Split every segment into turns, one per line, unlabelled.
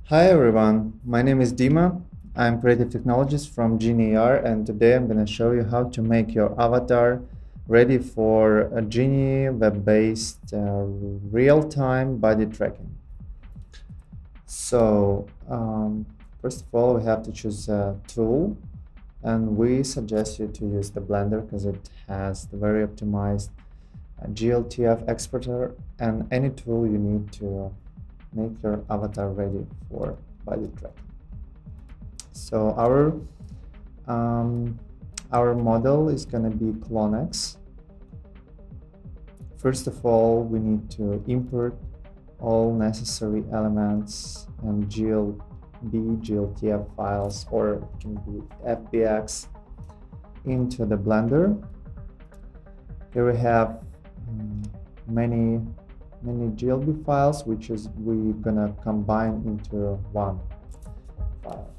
Hi everyone, my name is Dima. I'm creative technologist from Geenee, and today I'm going to show you how to make your avatar ready for a Geenee web-based real-time body tracking. So first of all, we have to choose a tool, and we suggest you to use the Blender because it has the very optimized GLTF exporter and any tool you need to make your avatar ready for body tracking. So our model is going to be CloneX. First of all, we need to import all necessary elements and GLTF files, or it can be FBX, into the Blender. Here we have many GLB files, which is we're gonna combine into one file.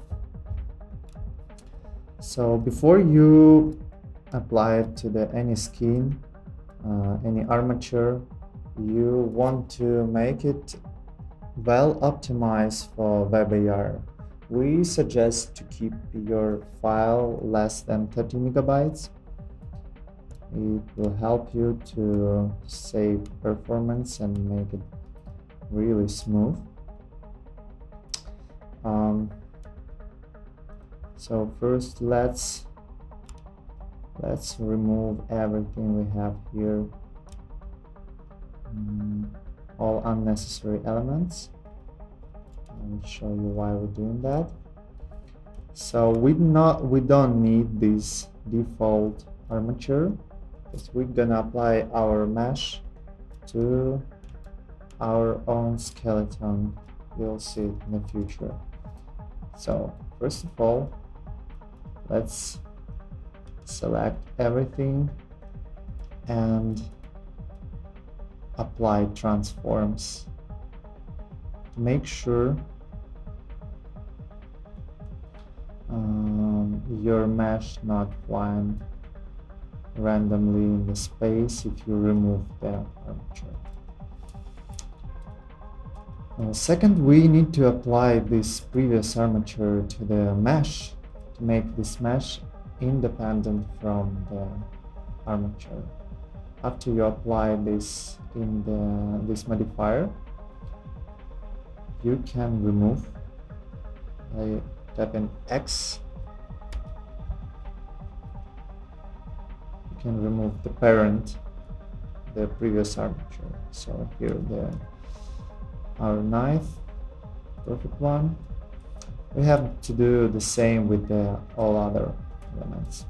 So before you apply it to any skin, any armature, you want to make it well optimized for WebAR. We suggest to keep your file less than 30 megabytes. It will help you to save performance and make it really smooth. So first let's remove everything we have here, all unnecessary elements. I'll show you why we're doing that. So we don't need this default armature, because we're gonna apply our mesh to our own skeleton. You'll see it in the future. So first of all, let's select everything and apply transforms. Make sure your mesh not flying randomly in the space if you remove the armature. Second, we need to apply this previous armature to the mesh to make this mesh independent from the armature. After you apply this in this modifier, you can remove by tapping X. You can remove the parent, the previous armature. So here our knife, perfect one. We have to do the same with all other elements.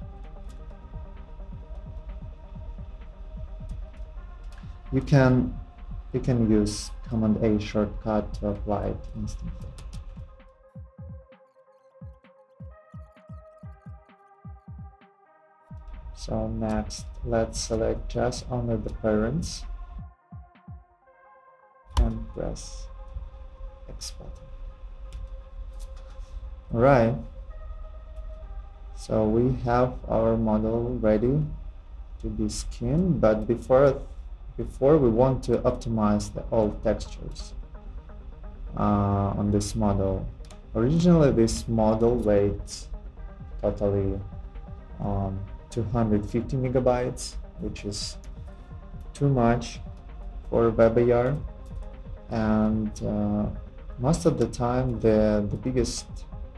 You can use Command A shortcut to apply it instantly. So next, let's select just under the parents and press X button. Alright, so we have our model ready to be skinned, but before we want to optimize all textures on this model. Originally this model weighs totally 250 megabytes, which is too much for WebAR, and most of the time the biggest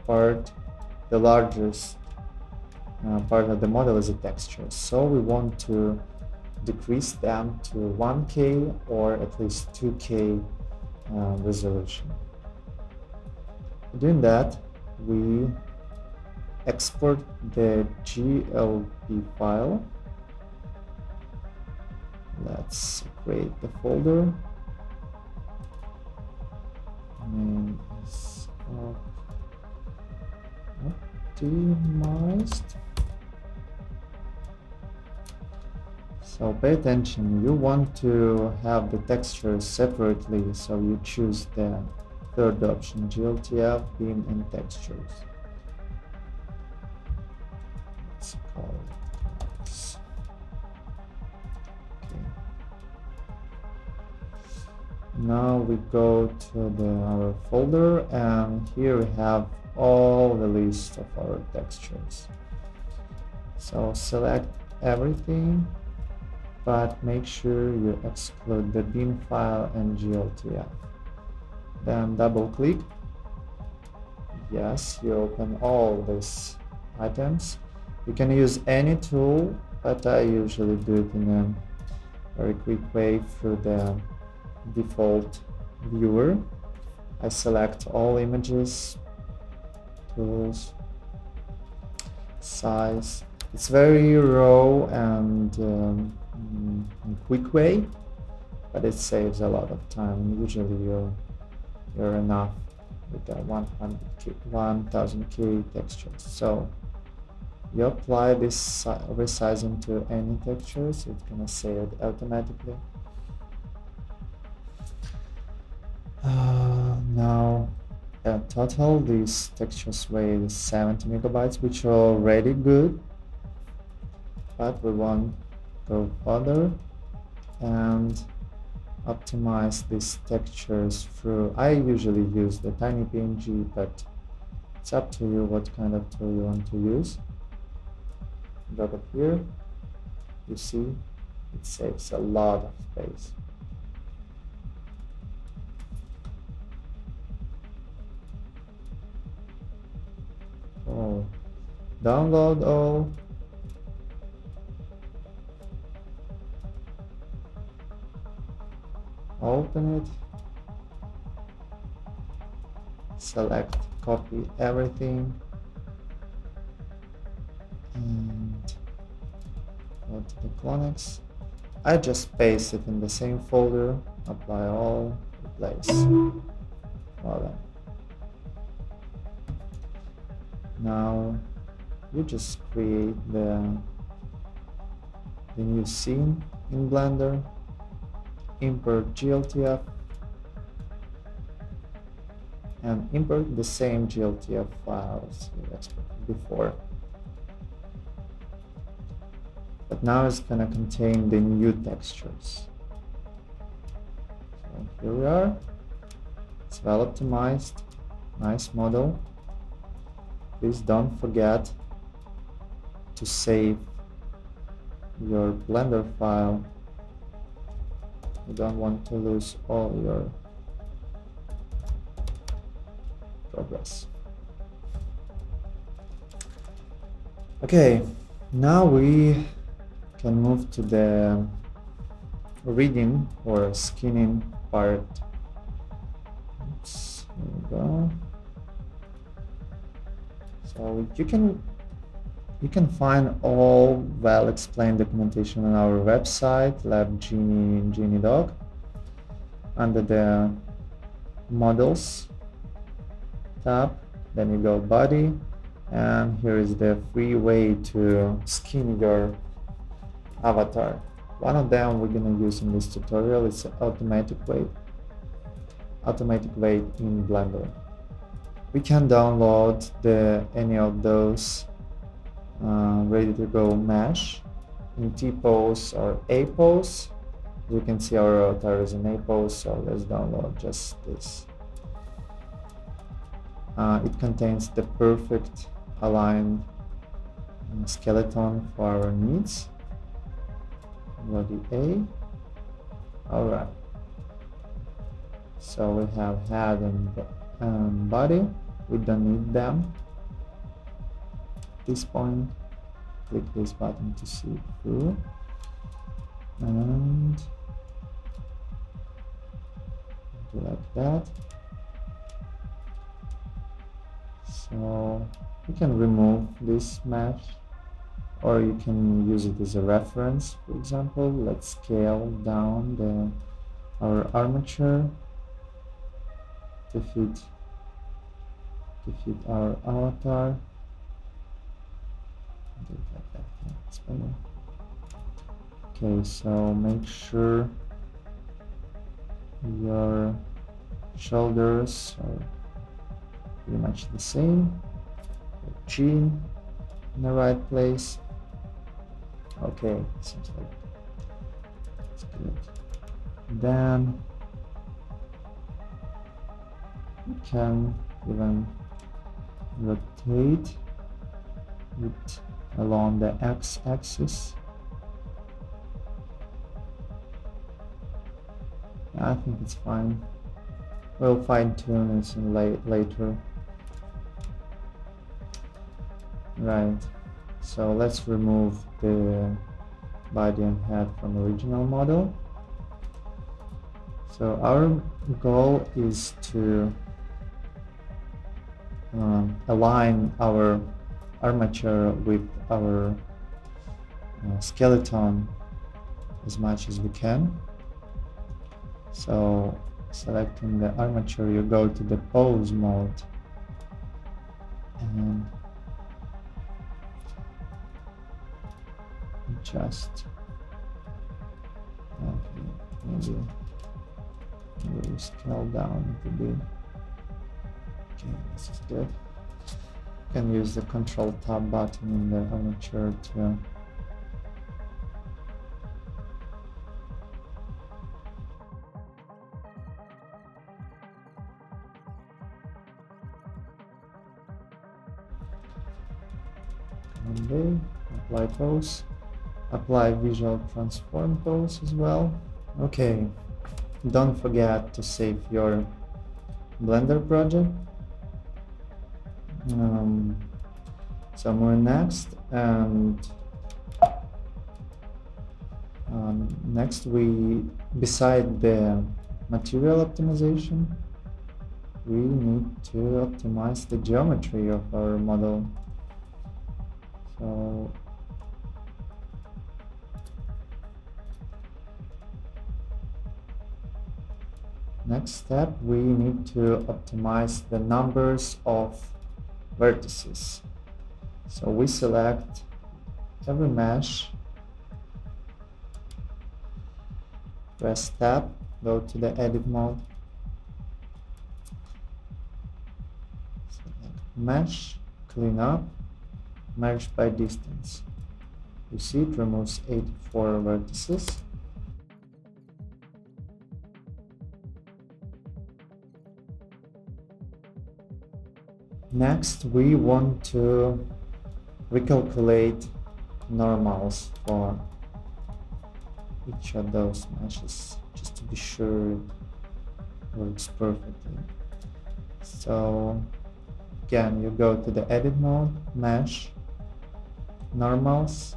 part, the largest part of the model is the texture. So we want to decrease them to 1K or at least 2K resolution. Doing that, we export the GLB file. Let's create the folder. Name is optimized. So pay attention, you want to have the textures separately, so you choose the third option, GLTF, beam and textures. Let's call it this. Okay. Now we go to our folder, and here we have all the list of our textures. So select everything, but make sure you exclude the bin file and GLTF. Then double click. Yes, you open all these items. You can use any tool, but I usually do it in a very quick way through the default viewer. I select all images, tools, size. It's very raw and quick way, but it saves a lot of time. Usually you're enough with the 1000k textures. So you apply this resizing to any textures, it's gonna save it automatically. Now total these textures weigh 70 megabytes, which are already good, but we want to go further and optimize these textures through. I usually use the tiny.png, but it's up to you what kind of tool you want to use. Drop it here. You see, it saves a lot of space. Oh, download all. Open it, select copy everything, and go to the CloneX. I just paste it in the same folder, apply all, replace. Voila. Now you just create the new scene in Blender. Import GLTF and import the same GLTF files you exported before. But now it's gonna contain the new textures. So here we are. It's well optimized, nice model. Please don't forget to save your Blender file. You don't want to lose all your progress. Okay, now we can move to the reading or skinning part. Oops, here we go. So you can find all well-explained documentation on our website, Geenee doc, under the Models tab. Then you go Body, and here is the free way to skin your avatar. One of them we're gonna use in this tutorial is automatic weight in Blender. We can download any of those ready to go mesh in T pose or A pose. As you can see, our avatar is in A pose, so let's download just this. It contains the perfect aligned skeleton for our needs. Body A. Alright. So we have head and body. We don't need them. At this point, click this button to see through, and do like that. So you can remove this mesh, or you can use it as a reference. For example, let's scale down our armature to fit our avatar. Do it like that. Yeah, it's better. Okay, so make sure your shoulders are pretty much the same. Your chin in the right place. Okay, seems like it's good. Then You can even rotate it along the x-axis. I think it's fine. We'll fine-tune it later. Right, so let's remove the body and head from original model. So our goal is to align our armature with our skeleton as much as we can. So selecting the armature, you go to the pose mode and adjust. Okay, maybe we'll scale down a bit. Okay, this is good. You can use the Control Tab button in the armature to apply pose, apply visual transform pose as well. Okay, don't forget to save your Blender project. So we're next, and next beside the material optimization, we need to optimize the geometry of our model. So next step, we need to optimize the numbers of vertices. So we select every mesh, press Tab, go to the edit mode, select mesh, clean up, merge by distance. You see it removes 84 vertices. Next, we want to recalculate normals for each of those meshes, just to be sure it works perfectly. So again, you go to the edit mode, mesh, normals,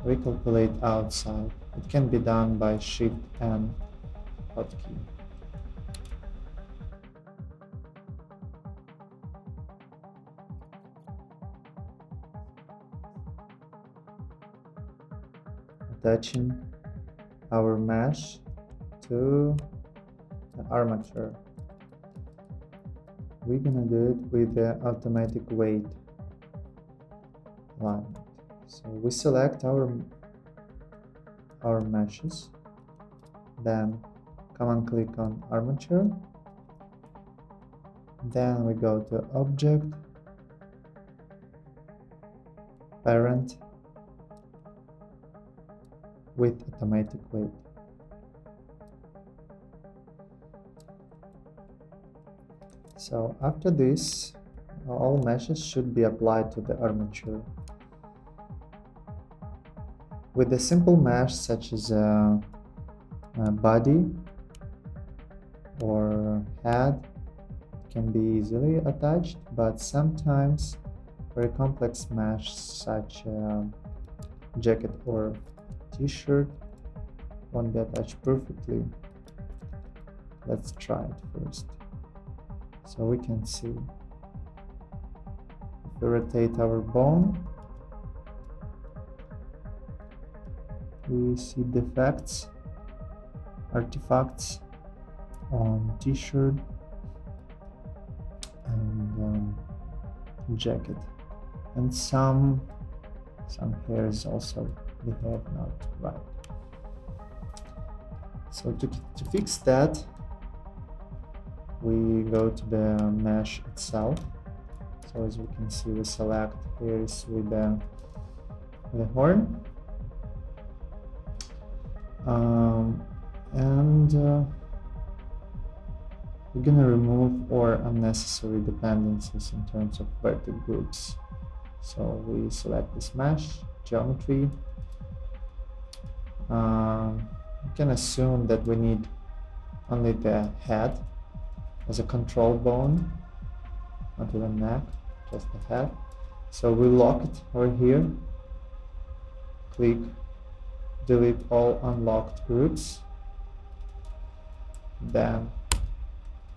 recalculate outside. It can be done by Shift and hotkey. Attaching our mesh to the armature. We're gonna do it with the automatic weight alignment. So we select our meshes, then come and click on armature, then we go to object, parent, with automatic weight. So after this, all meshes should be applied to the armature. With a simple mesh such as a body or head, it can be easily attached, but sometimes very complex mesh such a jacket or t-shirt won't be attached perfectly. Let's try it first. So we can see, if we rotate our bone, we see defects, artifacts on t-shirt and jacket, and some hairs also behave not right. So to fix that, we go to the mesh itself. So as we can see, we select hairs with the horn, we're gonna remove all unnecessary dependencies in terms of vertex groups. So we select this mesh, geometry. We can assume that we need only the head as a control bone, not even neck, just the head. So we lock it over here, click delete all unlocked groups, then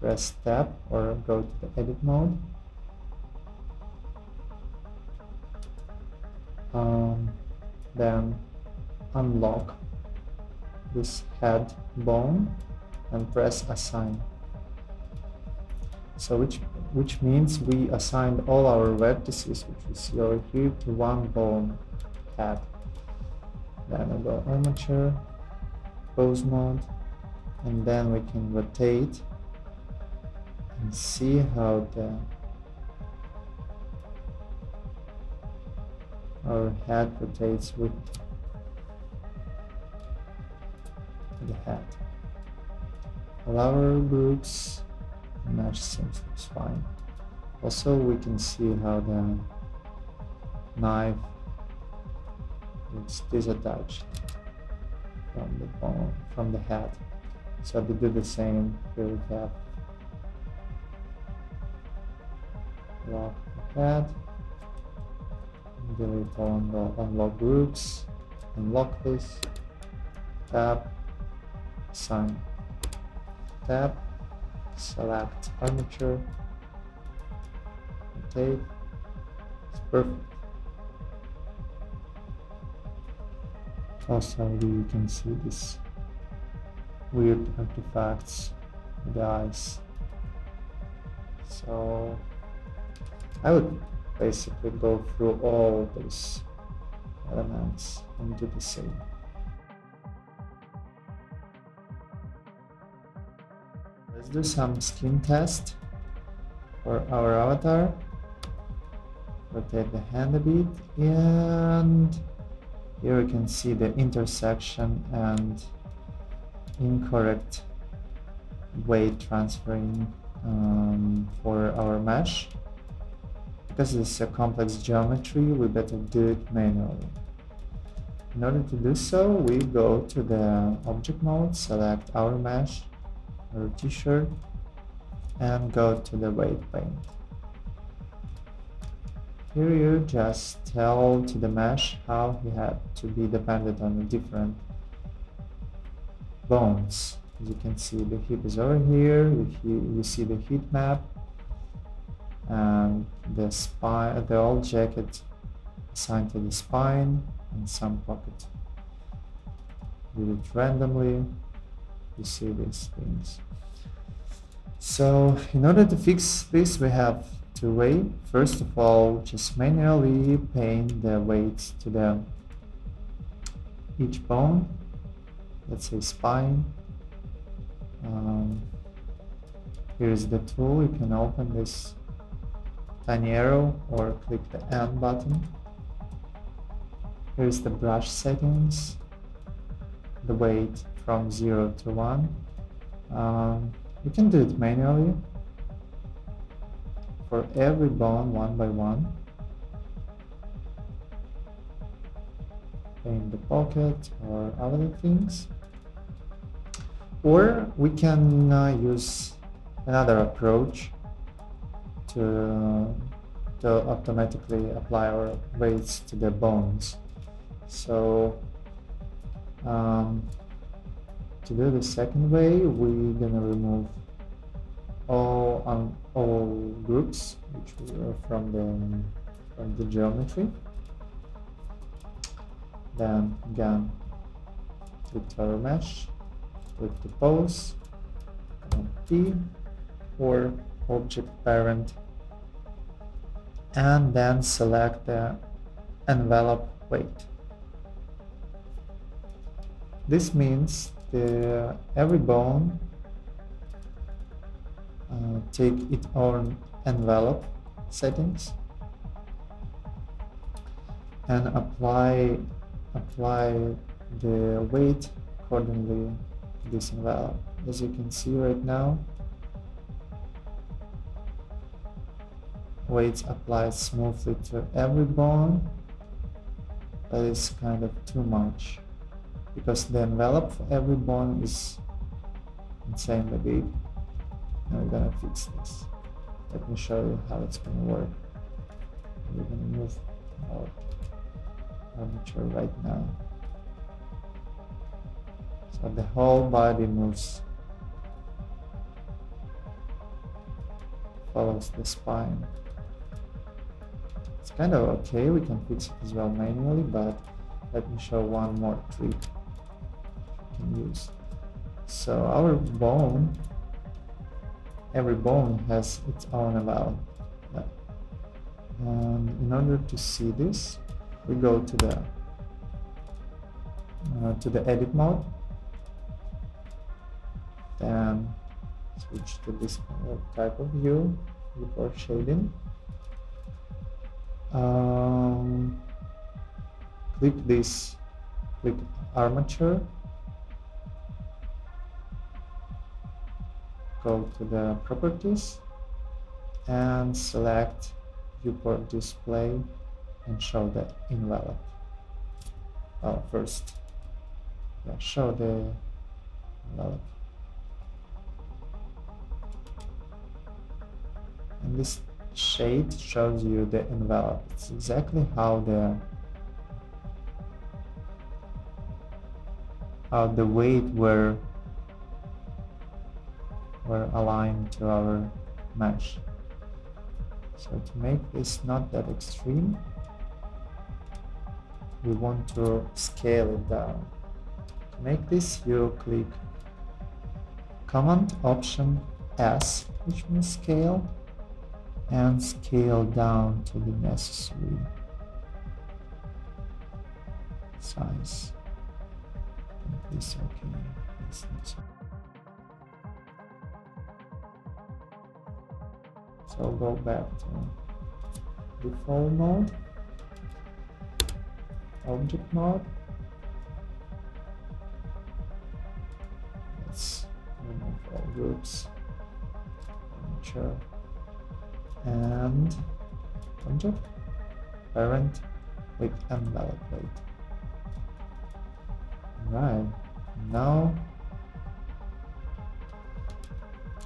press tab or go to the edit mode. Then unlock this head bone and press assign. So which means we assigned all our vertices, which we see over here, to one bone head. Then we go armature, pose mode, and then we can rotate and see how our head rotates with the head. All our groups mesh seems fine. Also, we can see how the knife is disattached from the bone, from the head. So to do the same, here we have lock the head, delete all unlock groups, unlock this, tab, assign, tab, select armature, rotate. It's perfect. Also, you can see these weird artifacts with the eyes. So I would basically go through all these elements and do the same. Let's do some skin test for our avatar. Rotate the hand a bit, and here you can see the intersection and incorrect weight transferring for our mesh. Because this is a complex geometry, we better do it manually. In order to do so, we go to the object mode, select our mesh, our t-shirt, and go to the weight paint. Here you just tell to the mesh how he had to be dependent on the different bones. As you can see, the hip is over here, you see the heat map, and the spine, the old jacket assigned to the spine and some pocket. Do it randomly, you see these things. So in order to fix this, we have two ways. First of all, just manually paint the weights to each bone. Let's say spine. Here is the tool. You can open this tiny arrow or click the N button. Here's the brush settings, the weight from 0 to 1. You can do it manually for every bone one by one. Paint the pocket or other things. Or we can use another approach to automatically apply our weights to the bones. So to do the second way, we're gonna remove all groups which were from the geometry. Then again, click our mesh, click the pose, and P or object parent, and then select the envelope weight. This means every bone take its own envelope settings and apply the weight accordingly to this envelope. As you can see right now, weights applied smoothly to every bone. That is kind of too much, because the envelope for every bone is insanely big. Now we're gonna fix this. Let me show you how it's gonna work. We're gonna move our armature right now. So the whole body moves, follows the spine. It's kind of okay, we can fix it as well manually, but let me show one more trick you can use. So our bone, every bone has its own envelope. And in order to see this, we go to the edit mode, then switch to this type of view before shading. Click armature, go to the properties and select viewport display and show the envelope. First, show the envelope. And this shade shows you the envelope. It's exactly how the weight were aligned to our mesh. So to make this not that extreme, we want to scale it down. To make this, you click Command Option S, which means scale, and scale down to the necessary size. Make this okay. This needs. So go back to default mode, object mode. Let's remove all groups, armature, and object, parent, with envelope weight. Right, now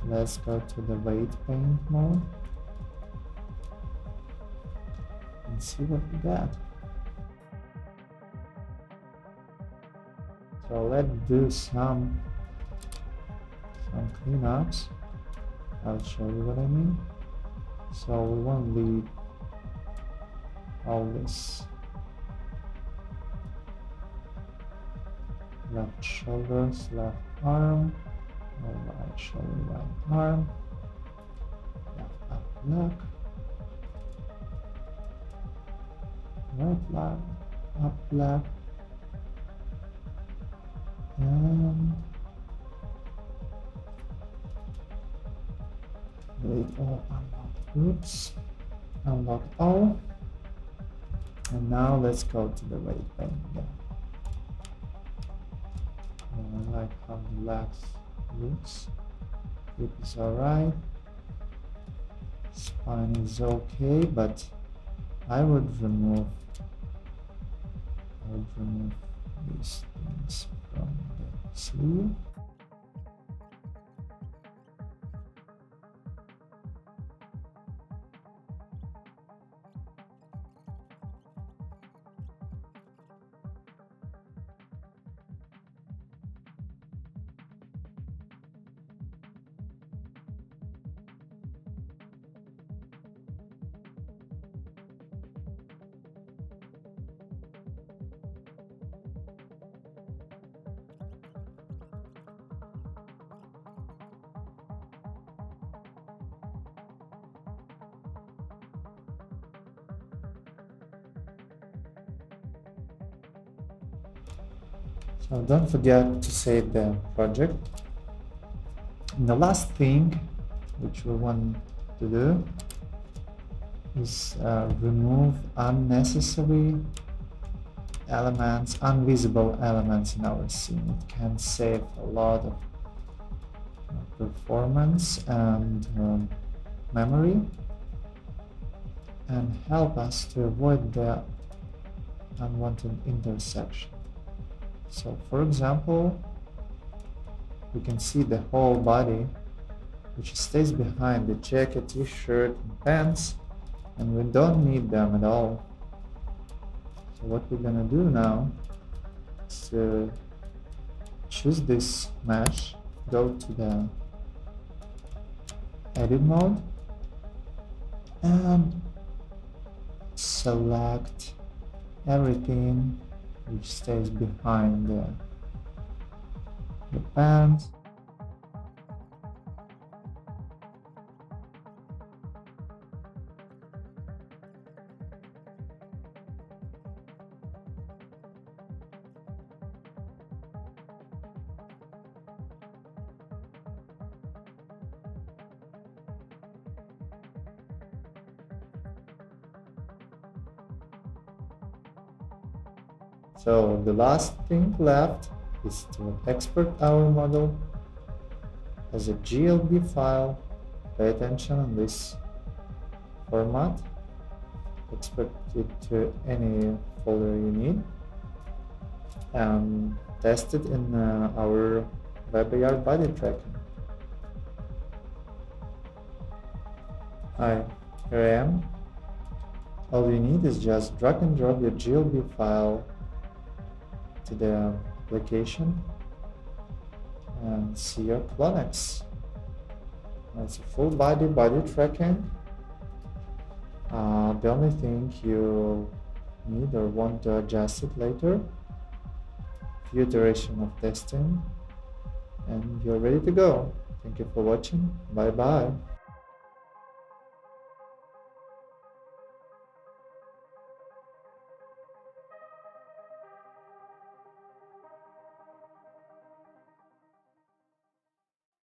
let's go to the weight paint mode and see what we got. So let's do some cleanups. I'll show you what I mean. So we won't leave all this left shoulders, left arm, right shoulder, right arm, left up leg, right leg, up leg, and delete all unlocked groups, unlock all, and now let's go to the weight paint again. I like how the legs looks. Grip is alright. Spine is okay, but I would remove these things from the sleeve. So don't forget to save the project. And the last thing which we want to do is remove unnecessary elements, invisible elements in our scene. It can save a lot of performance and memory. and help us to avoid the unwanted intersection. So for example, we can see the whole body which stays behind the jacket, t-shirt and pants, and we don't need them at all. So what we're gonna do now is to choose this mesh, go to the edit mode and select everything which stays behind the pants. So the last thing left is to export our model as a GLB file. Pay attention on this format. Export it to any folder you need and test it in our WebAR Body Tracking. Hi, here I am. All you need is just drag and drop your GLB file to the application and see your CloneX. It's a full body tracking. The only thing you need or want to adjust it later, few iterations of testing, and you're ready to go. Thank you for watching. Bye bye.